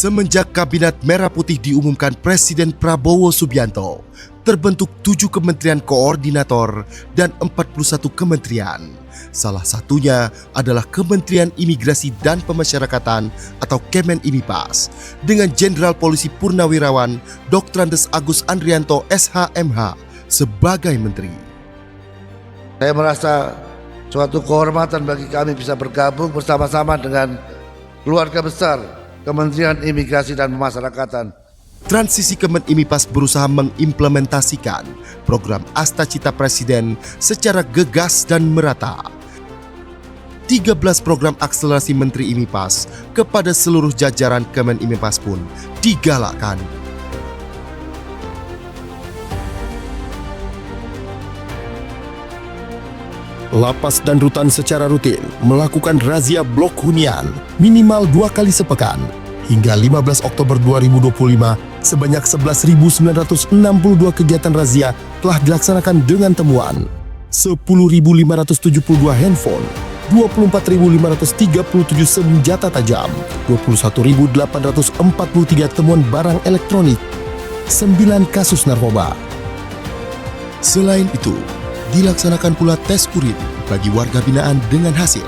Semenjak Kabinet Merah Putih diumumkan Presiden Prabowo Subianto, terbentuk 7 kementerian koordinator dan 41 kementerian. Salah satunya adalah Kementerian Imigrasi dan Pemasyarakatan atau Kemenimipas dengan Jenderal Polisi Purnawirawan Dr. Andes Agus Andrianto SH.MH sebagai Menteri. Saya merasa suatu kehormatan bagi kami bisa bergabung bersama-sama dengan keluarga besar Kementerian Imigrasi dan Pemasyarakatan. Transisi Kemenimipas berusaha mengimplementasikan program Asta Cita Presiden secara gegas dan merata. 13 program akselerasi Menteri Imipas kepada seluruh jajaran Kemenimipas pun digalakkan. Lapas dan rutan secara rutin melakukan razia blok hunian minimal 2 kali sepekan. Hingga 15 Oktober 2025, sebanyak 11.962 kegiatan razia telah dilaksanakan dengan temuan 10.572 handphone, 24.537 senjata tajam, 21.843 temuan barang elektronik, 9 kasus narkoba. Selain itu, dilaksanakan pula tes urin bagi warga binaan dengan hasil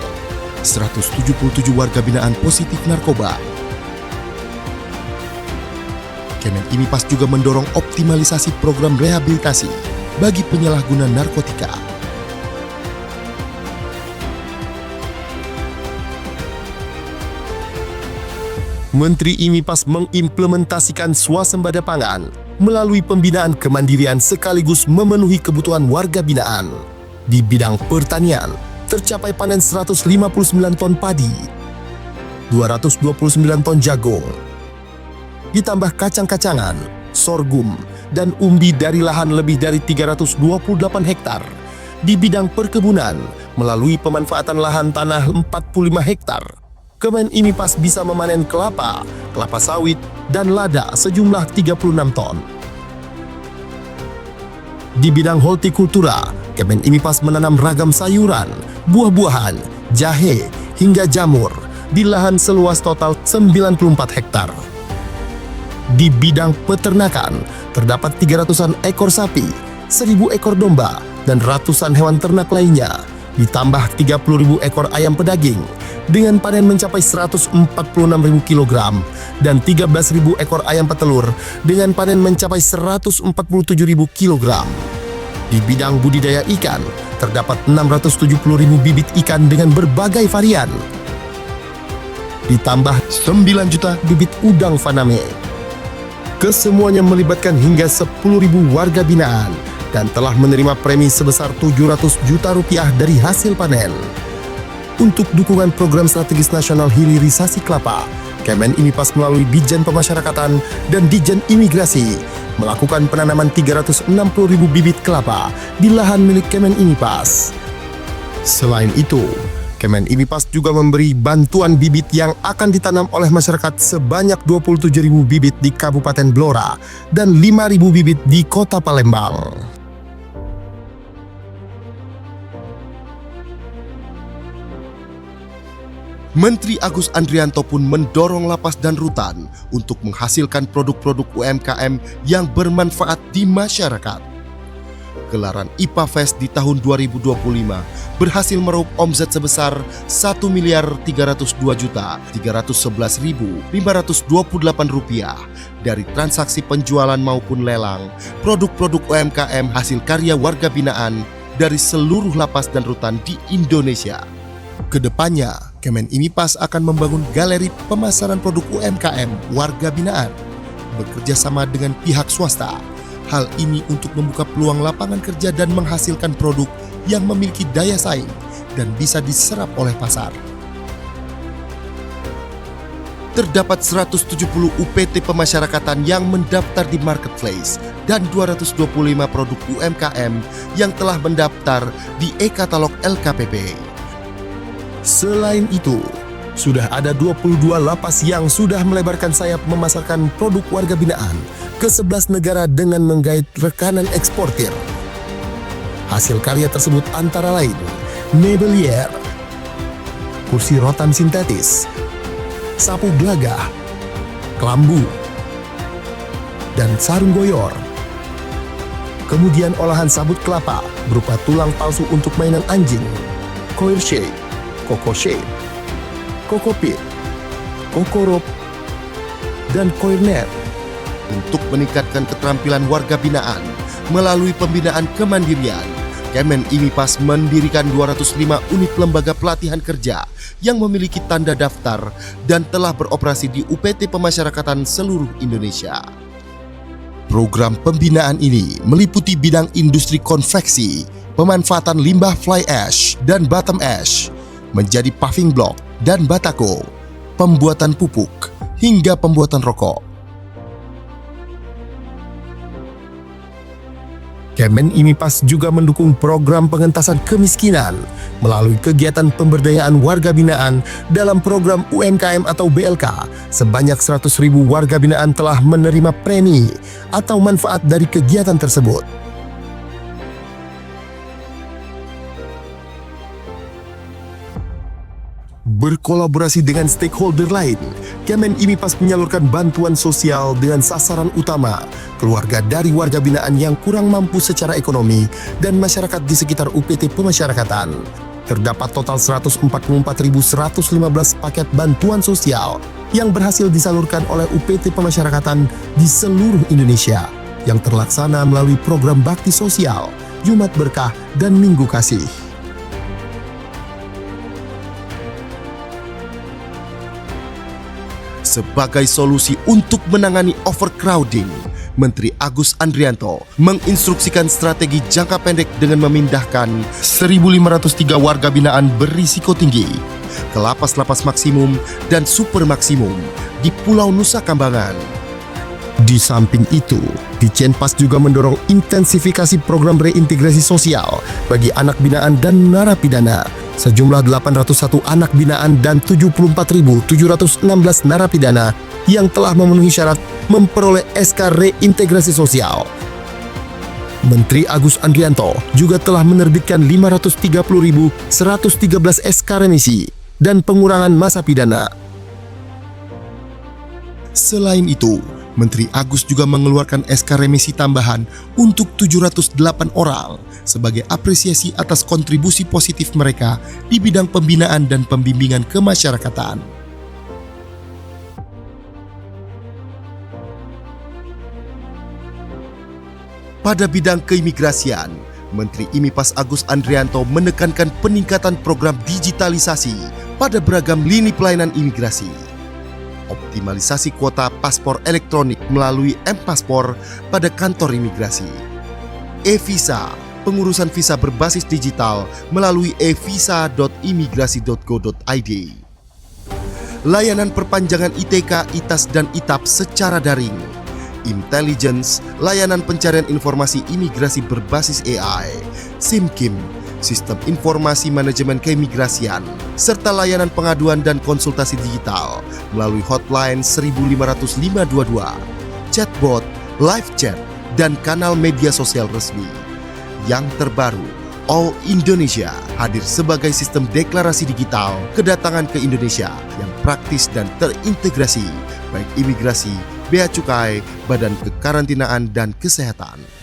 177 warga binaan positif narkoba. Kemenimipas juga mendorong optimalisasi program rehabilitasi bagi penyalahguna narkotika. Menteri Imipas mengimplementasikan swasembada pangan melalui pembinaan kemandirian sekaligus memenuhi kebutuhan warga binaan. Di bidang pertanian, tercapai panen 159 ton padi, 229 ton jagung, ditambah kacang-kacangan, sorghum, dan umbi dari lahan lebih dari 328 hektar. Di bidang perkebunan, melalui pemanfaatan lahan tanah 45 hektar, Kemenimipas bisa memanen kelapa, kelapa sawit, dan lada sejumlah 36 ton. Di bidang hortikultura, Kemenimipas menanam ragam sayuran, buah-buahan, jahe, hingga jamur di lahan seluas total 94 hektar. Di bidang peternakan, terdapat 300-an ekor sapi, 1.000 ekor domba, dan ratusan hewan ternak lainnya, ditambah 30.000 ekor ayam pedaging, dengan panen mencapai 146.000 kg dan 13.000 ekor ayam petelur dengan panen mencapai 147.000 kg. Di bidang budidaya ikan, terdapat 670.000 bibit ikan dengan berbagai varian, ditambah 9 juta bibit udang faname. Kesemuanya melibatkan hingga 10.000 warga binaan dan telah menerima premi sebesar 700 juta rupiah dari hasil panen. Untuk dukungan program strategis nasional hilirisasi kelapa, Kemenimipas melalui Ditjen Pemasyarakatan dan Ditjen Imigrasi melakukan penanaman 360.000 bibit kelapa di lahan milik Kemenimipas. Selain itu, Kemenimipas juga memberi bantuan bibit yang akan ditanam oleh masyarakat sebanyak 27.000 bibit di Kabupaten Blora dan 5.000 bibit di Kota Palembang. Menteri Agus Andrianto pun mendorong lapas dan rutan untuk menghasilkan produk-produk UMKM yang bermanfaat di masyarakat. Gelaran IPA Fest di tahun 2025 berhasil meraup omzet sebesar Rp1.302.311.528 dari transaksi penjualan maupun lelang produk-produk UMKM hasil karya warga binaan dari seluruh lapas dan rutan di Indonesia. Kedepannya, Kemenimipas akan membangun galeri pemasaran produk UMKM warga binaan, bekerja sama dengan pihak swasta. Hal ini untuk membuka peluang lapangan kerja dan menghasilkan produk yang memiliki daya saing dan bisa diserap oleh pasar. Terdapat 170 UPT pemasyarakatan yang mendaftar di marketplace dan 225 produk UMKM yang telah mendaftar di e-katalog LKPP. Selain itu, sudah ada 22 lapas yang sudah melebarkan sayap memasarkan produk warga binaan ke 11 negara dengan menggait rekanan eksportir. Hasil karya tersebut antara lain Mebelier, kursi rotan sintetis, sapu gelagah, kelambu, dan sarung goyor. Kemudian olahan sabut kelapa berupa tulang palsu untuk mainan anjing, coir shape, coco shape, coco pit, coco rope, dan coir net. Untuk meningkatkan keterampilan warga binaan melalui pembinaan kemandirian, Kemen IMIPAS mendirikan 205 unit lembaga pelatihan kerja yang memiliki tanda daftar dan telah beroperasi di UPT Pemasyarakatan seluruh Indonesia. Program pembinaan ini meliputi bidang industri konveksi, pemanfaatan limbah fly ash dan bottom ash menjadi paving block dan batako, pembuatan pupuk, hingga pembuatan rokok. Kemen IMIPAS juga mendukung program pengentasan kemiskinan melalui kegiatan pemberdayaan warga binaan dalam program UMKM atau BLK. Sebanyak 100.000 warga binaan telah menerima premi atau manfaat dari kegiatan tersebut. Berkolaborasi dengan stakeholder lain, Kemen IMIPAS menyalurkan bantuan sosial dengan sasaran utama keluarga dari warga binaan yang kurang mampu secara ekonomi dan masyarakat di sekitar UPT Pemasyarakatan. Terdapat total 144.115 paket bantuan sosial yang berhasil disalurkan oleh UPT Pemasyarakatan di seluruh Indonesia yang terlaksana melalui program bakti sosial, Jumat Berkah, dan Minggu Kasih. Sebagai solusi untuk menangani overcrowding, Menteri Agus Andrianto menginstruksikan strategi jangka pendek dengan memindahkan 1.503 warga binaan berisiko tinggi ke lapas-lapas maksimum dan super maksimum di Pulau Nusa Kambangan. Di samping itu, Ditjenpas juga mendorong intensifikasi program reintegrasi sosial bagi anak binaan dan narapidana. Sejumlah 801 anak binaan dan 74.716 narapidana yang telah memenuhi syarat memperoleh SK reintegrasi sosial. Menteri Agus Andrianto juga telah menerbitkan 530.113 SK remisi dan pengurangan masa pidana. Selain itu, Menteri Agus juga mengeluarkan SK remisi tambahan untuk 708 orang sebagai apresiasi atas kontribusi positif mereka di bidang pembinaan dan pembimbingan kemasyarakatan. Pada bidang keimigrasian, Menteri IMIPAS Agus Andrianto menekankan peningkatan program digitalisasi pada beragam lini pelayanan imigrasi. Optimalisasi kuota paspor elektronik melalui M-Paspor pada kantor imigrasi. E-Visa, pengurusan visa berbasis digital melalui evisa.imigrasi.go.id. Layanan perpanjangan ITK, ITAS, dan ITAP secara daring. Intelligence, layanan pencarian informasi imigrasi berbasis AI. SIMKIM, sistem informasi manajemen keimigrasian, serta layanan pengaduan dan konsultasi digital melalui hotline 15522, chatbot, live chat, dan kanal media sosial resmi. Yang terbaru, All Indonesia hadir sebagai sistem deklarasi digital kedatangan ke Indonesia yang praktis dan terintegrasi, baik imigrasi, Bea Cukai, Badan Kekarantinaan dan Kesehatan.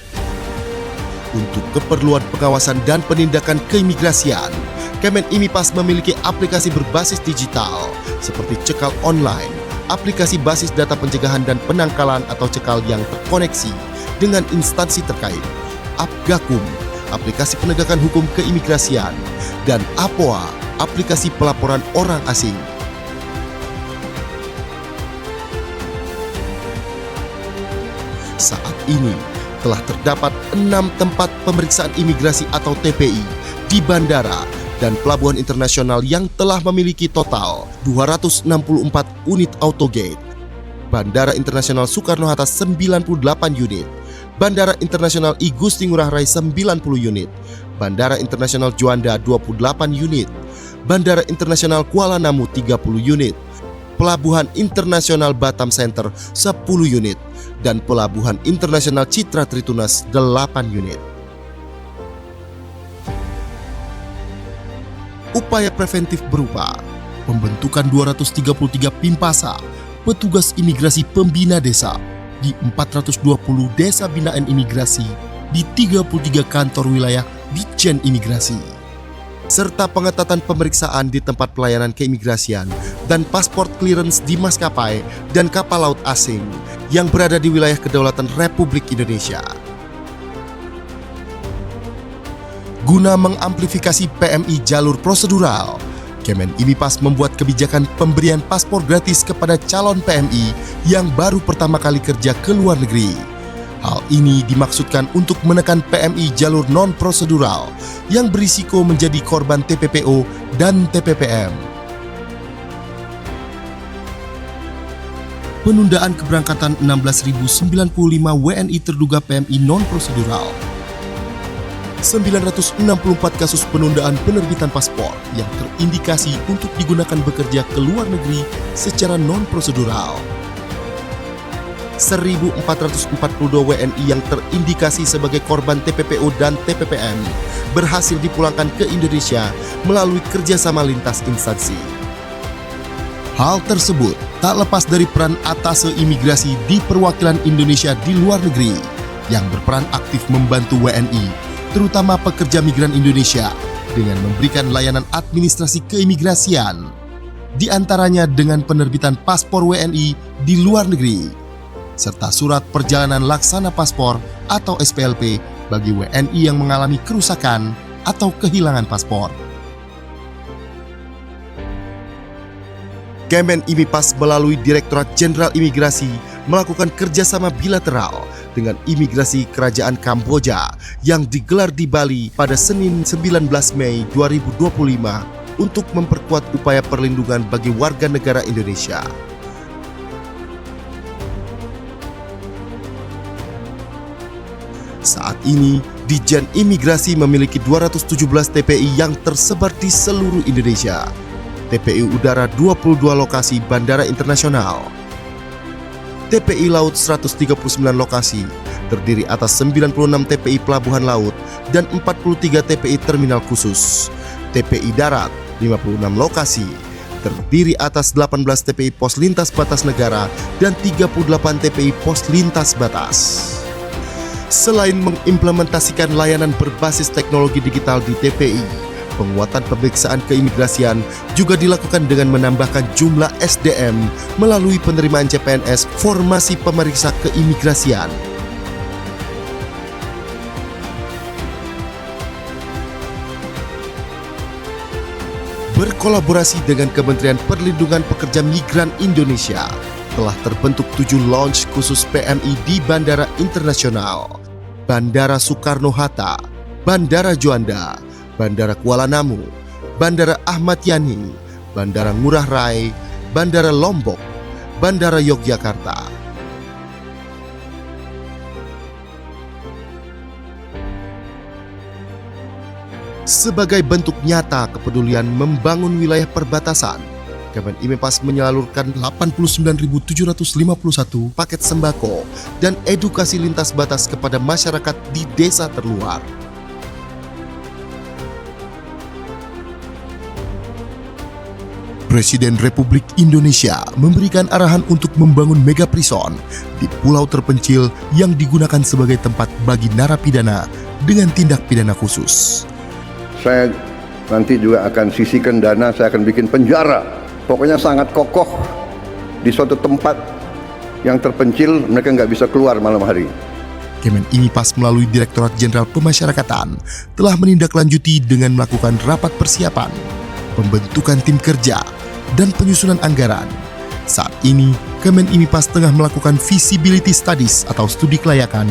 Untuk keperluan pengawasan dan penindakan keimigrasian, Kemen IMIPAS memiliki aplikasi berbasis digital seperti cekal online, aplikasi basis data pencegahan dan penangkalan atau cekal yang terkoneksi dengan instansi terkait, Apgakum, aplikasi penegakan hukum keimigrasian, dan APOA, aplikasi pelaporan orang asing. Saat ini telah terdapat 6 tempat pemeriksaan imigrasi atau TPI di bandara dan pelabuhan internasional yang telah memiliki total 264 unit autogate. Bandara Internasional Soekarno-Hatta 98 unit, Bandara Internasional I Gusti Ngurah Rai 90 unit, Bandara Internasional Juanda 28 unit, Bandara Internasional Kuala Namu 30 unit, Pelabuhan Internasional Batam Center 10 unit, dan Pelabuhan Internasional Citra Tritunas 8 unit. Upaya preventif berupa pembentukan 233 Pimpasa, petugas imigrasi pembina desa di 420 desa binaan imigrasi di 33 kantor wilayah Ditjen Imigrasi, serta pengetatan pemeriksaan di tempat pelayanan keimigrasian dan pasport clearance di maskapai dan kapal laut asing yang berada di wilayah kedaulatan Republik Indonesia. Guna mengamplifikasi PMI jalur prosedural, Kemen IMIPAS membuat kebijakan pemberian paspor gratis kepada calon PMI yang baru pertama kali kerja ke luar negeri. Hal ini dimaksudkan untuk menekan PMI jalur non-prosedural yang berisiko menjadi korban TPPO dan TPPM. Penundaan keberangkatan 16.095 WNI terduga PMI non-prosedural. 964 kasus penundaan penerbitan paspor yang terindikasi untuk digunakan bekerja ke luar negeri secara non-prosedural. 1.442 WNI yang terindikasi sebagai korban TPPO dan TPPM berhasil dipulangkan ke Indonesia melalui kerjasama lintas instansi. Hal tersebut tak lepas dari peran atase imigrasi di perwakilan Indonesia di luar negeri yang berperan aktif membantu WNI, terutama pekerja migran Indonesia, dengan memberikan layanan administrasi keimigrasian, di antaranya dengan penerbitan paspor WNI di luar negeri, serta surat perjalanan laksana paspor atau SPLP bagi WNI yang mengalami kerusakan atau kehilangan paspor. Kemen IMIPAS melalui Direktorat Jenderal Imigrasi melakukan kerjasama bilateral dengan Imigrasi Kerajaan Kamboja yang digelar di Bali pada Senin 19 Mei 2025 untuk memperkuat upaya perlindungan bagi warga negara Indonesia. Saat ini, Ditjen Imigrasi memiliki 217 TPI yang tersebar di seluruh Indonesia. TPI Udara 22 lokasi bandara internasional. TPI Laut 139 lokasi, terdiri atas 96 TPI pelabuhan laut dan 43 TPI terminal khusus. TPI Darat 56 lokasi, terdiri atas 18 TPI pos lintas batas negara dan 38 TPI pos lintas batas. Selain mengimplementasikan layanan berbasis teknologi digital di TPI, penguatan pemeriksaan keimigrasian juga dilakukan dengan menambahkan jumlah SDM melalui penerimaan CPNS formasi pemeriksa keimigrasian. Berkolaborasi dengan Kementerian Perlindungan Pekerja Migran Indonesia, telah terbentuk 7 launch khusus PMI di Bandara Internasional, Bandara Soekarno-Hatta, Bandara Juanda, Bandara Kuala Namu, Bandara Ahmad Yani, Bandara Ngurah Rai, Bandara Lombok, Bandara Yogyakarta. Sebagai bentuk nyata kepedulian membangun wilayah perbatasan, Kemen IMIPAS menyalurkan 89.751 paket sembako dan edukasi lintas batas kepada masyarakat di desa terluar. Presiden Republik Indonesia memberikan arahan untuk membangun mega prison di pulau terpencil yang digunakan sebagai tempat bagi narapidana dengan tindak pidana khusus. Saya nanti juga akan sisihkan dana, saya akan bikin penjara. Pokoknya sangat kokoh di suatu tempat yang terpencil, mereka nggak bisa keluar malam hari. Kemen IMIPAS melalui Direktorat Jenderal Pemasyarakatan telah menindaklanjuti dengan melakukan rapat persiapan, pembentukan tim kerja, dan penyusunan anggaran. Saat ini, Kemen IMIPAS tengah melakukan feasibility studies atau studi kelayakan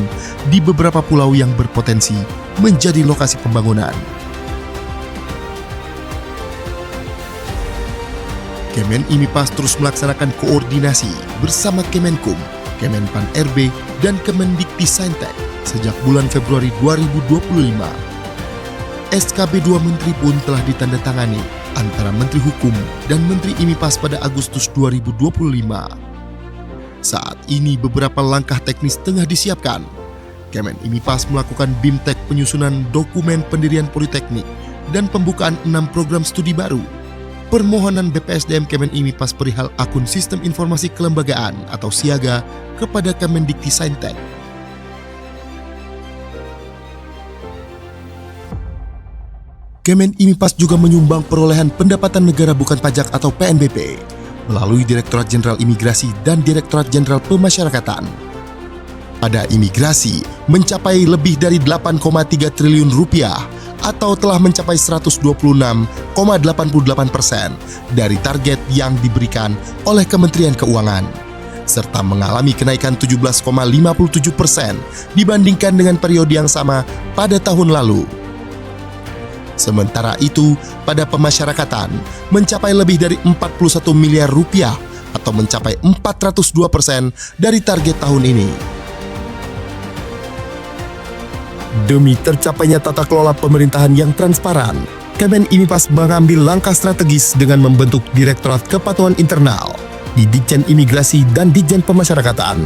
di beberapa pulau yang berpotensi menjadi lokasi pembangunan. Kemen IMIPAS terus melaksanakan koordinasi bersama Kemenkum, Kemenpan RB, dan Kemendikti-Saintek sejak bulan Februari 2025. SKB 2 Menteri pun telah ditandatangani antara Menteri Hukum dan Menteri IMIPAS pada Agustus 2025. Saat ini beberapa langkah teknis tengah disiapkan. Kemen IMIPAS melakukan BIMTEK penyusunan dokumen pendirian politeknik dan pembukaan 6 program studi baru. permohonan BPSDM Kemen IMIPAS perihal akun Sistem Informasi Kelembagaan atau SIAGA kepada Kemendikti-Saintek. Kemen IMIPAS juga menyumbang perolehan pendapatan negara bukan pajak atau PNBP melalui Direktorat Jenderal Imigrasi dan Direktorat Jenderal Pemasyarakatan. Pada imigrasi mencapai lebih dari 8,3 triliun rupiah atau telah mencapai 126,88% dari target yang diberikan oleh Kementerian Keuangan, serta mengalami kenaikan 17,57% dibandingkan dengan periode yang sama pada tahun lalu. Sementara itu, pada pemasyarakatan mencapai lebih dari 41 miliar rupiah atau mencapai 402% dari target tahun ini. Demi tercapainya tata kelola pemerintahan yang transparan, Kemen IMIPAS mengambil langkah strategis dengan membentuk Direktorat Kepatuhan Internal di Ditjen Imigrasi dan Ditjen Pemasyarakatan.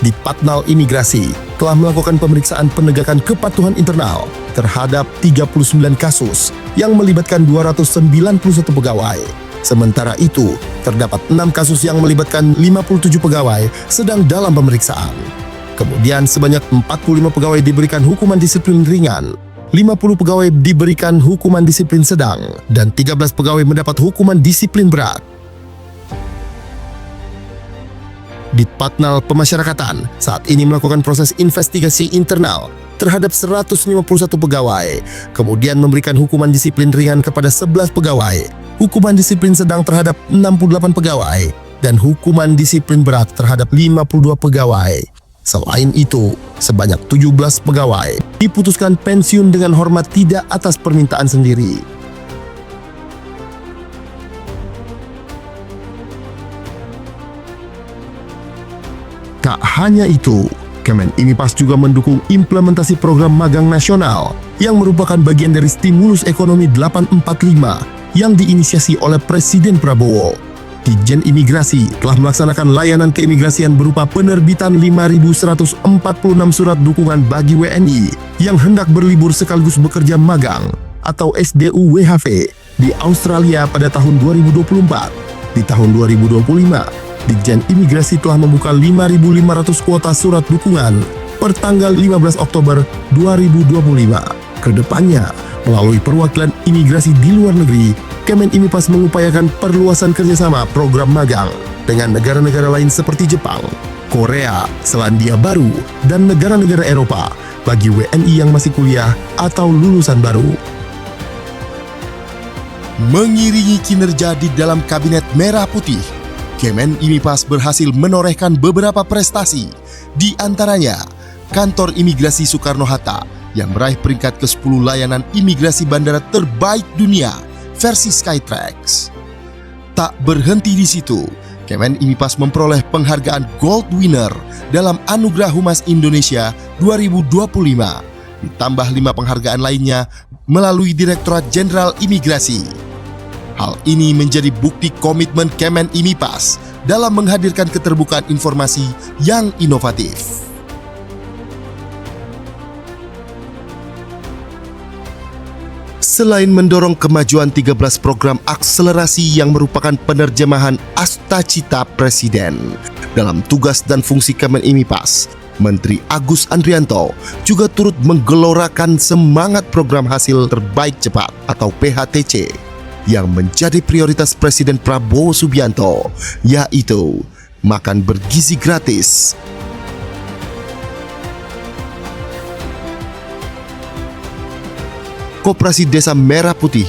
Ditpatnal Imigrasi telah melakukan pemeriksaan penegakan kepatuhan internal terhadap 39 kasus yang melibatkan 291 pegawai. Sementara itu, terdapat 6 kasus yang melibatkan 57 pegawai sedang dalam pemeriksaan. Kemudian sebanyak 45 pegawai diberikan hukuman disiplin ringan, 50 pegawai diberikan hukuman disiplin sedang, dan 13 pegawai mendapat hukuman disiplin berat. Ditpatnal Pemasyarakatan saat ini melakukan proses investigasi internal terhadap 151 pegawai, kemudian memberikan hukuman disiplin ringan kepada 11 pegawai, hukuman disiplin sedang terhadap 68 pegawai, dan hukuman disiplin berat terhadap 52 pegawai. Selain itu, sebanyak 17 pegawai diputuskan pensiun dengan hormat tidak atas permintaan sendiri. Tak hanya itu, Kemen IMIPAS juga mendukung implementasi program magang nasional yang merupakan bagian dari stimulus ekonomi 845 yang diinisiasi oleh Presiden Prabowo. Ditjen Imigrasi telah melaksanakan layanan keimigrasian berupa penerbitan 5.146 surat dukungan bagi WNI yang hendak berlibur sekaligus bekerja magang atau SDU-WHV di Australia pada tahun 2024. Di tahun 2025, Ditjen Imigrasi telah membuka 5.500 kuota surat dukungan per tanggal 15 Oktober 2025. Kedepannya, melalui perwakilan imigrasi di luar negeri, Kemen IMIPAS mengupayakan perluasan kerjasama program magang dengan negara-negara lain seperti Jepang, Korea, Selandia Baru, dan negara-negara Eropa bagi WNI yang masih kuliah atau lulusan baru. Mengiringi kinerja di dalam Kabinet Merah Putih, Kemen IMIPAS berhasil menorehkan beberapa prestasi, di antaranya Kantor Imigrasi Soekarno-Hatta yang meraih peringkat ke-10 layanan imigrasi bandara terbaik dunia versi Skytrax. Tak berhenti di situ, Kemen IMIPAS memperoleh penghargaan Gold Winner dalam Anugerah Humas Indonesia 2025, ditambah 5 penghargaan lainnya melalui Direktorat Jenderal Imigrasi. Hal ini menjadi bukti komitmen Kemen IMIPAS dalam menghadirkan keterbukaan informasi yang inovatif. Selain mendorong kemajuan 13 program akselerasi yang merupakan penerjemahan Astacita Presiden dalam tugas dan fungsi Kemen IMIPAS, Menteri Agus Andrianto juga turut menggelorakan semangat program hasil terbaik cepat atau PHTC yang menjadi prioritas Presiden Prabowo Subianto, yaitu makan bergizi gratis. Koperasi Desa Merah Putih,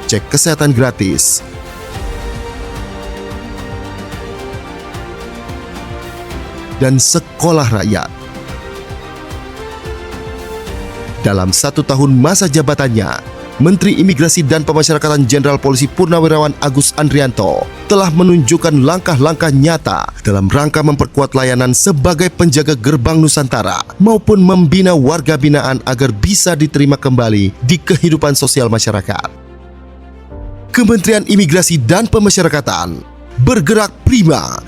cek kesehatan gratis, dan sekolah rakyat. Dalam 1 tahun masa jabatannya, Menteri Imigrasi dan Pemasyarakatan Jenderal Polisi Purnawirawan Agus Andrianto telah menunjukkan langkah-langkah nyata dalam rangka memperkuat layanan sebagai penjaga gerbang Nusantara maupun membina warga binaan agar bisa diterima kembali di kehidupan sosial masyarakat. Kementerian Imigrasi dan Pemasyarakatan bergerak prima